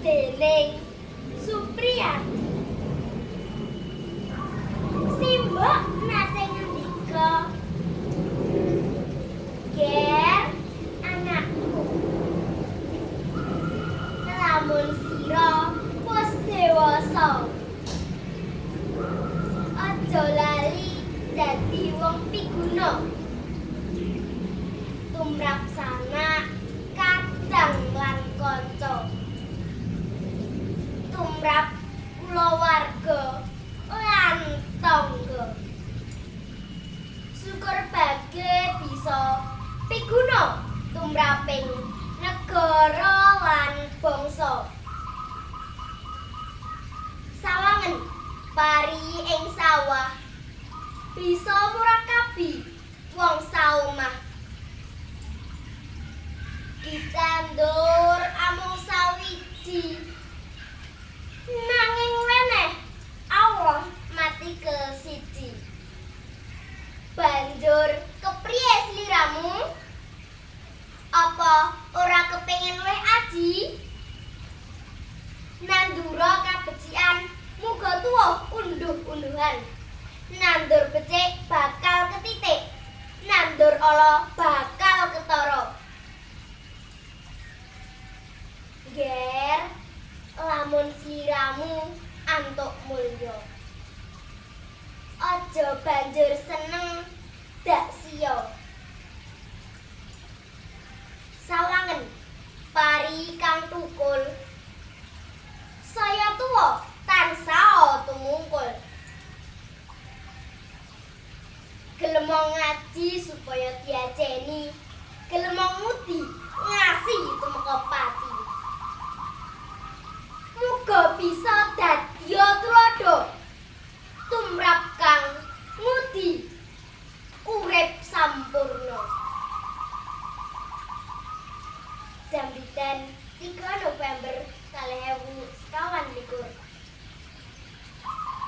Dening Supriyati. Simbok nate ngendika, "Ger anakku, lamun sira wis dewasa, aja lali dadi wong piguna. Tumrap sanak, kadang lan kanca. Tumrap kulawarga lan tangga. Syukur bage bisa piguna tumraping negara lan bangsa. Sawangen pari ing sawah bisa murakabi wong saomah. Ditandur amung sawiji, nanging weneh Allah mati ke siji. Banjur kepriye sliramu? Apa ora kepengin luwih aji? Nandura kabecikan muga tuwa unduh-unduhan. Nandur becik bakal ketitik, nandur ala bakal ketara. Ger, lamun sliramu antuk mulya, aja banjur seneng dak sia. Sawangen pari kang tukul, saya tuwa tansah tumungkul. Gelemong ngaji supaya diajeni, gelemong mudi ngasih tumeka pati. Muga bisa dadya tuladha tumrap kang ngudi urip sampurna. Jambitan 3 November 2021.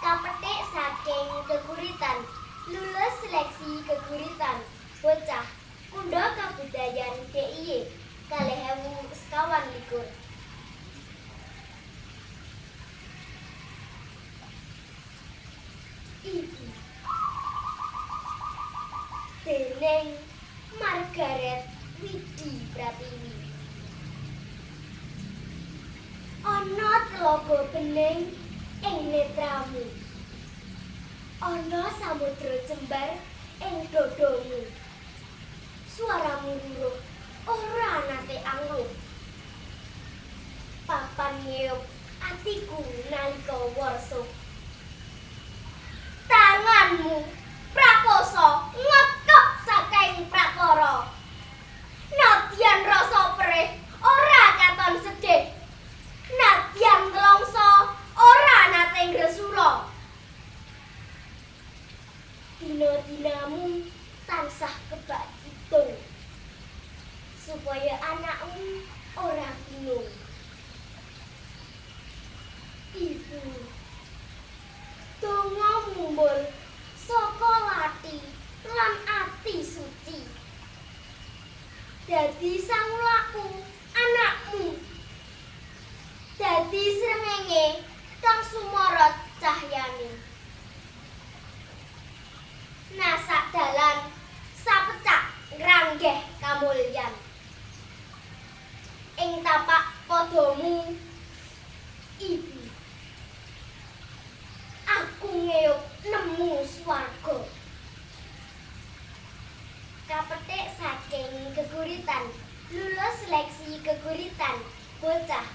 Kapetik saking geguritan, lulus seleksi geguritan bocah Kunda Kabudayan DIY 2021. Ibu Dening Margaret Widi Pratiwi. Ana telaga bening ing netramu, ana samudra jembar ing dodomu. Suaramu ruruh ora nate angluh, papan ngeyup atiku nalika warsa. Tanganmu prakoso ngekep saking prakara. Nadyan rasa perih ora katon sedih, nadyan kelongso ora nate ngresula. Dina-dinamu tansah kebak kidung, supaya anakmu ora bingung. Ibu, donga mumbul saka lati lan ati suci, dadi sangulaku anakmu, dadi srengenge kang sumorot cahyane. Nasak dalan sapecak ngranggeh kamulyan, ing tapak padamu ibu, aku ngeyup nemu swarga. Kapetik saking geguritan, lulus seleksi geguritan bocah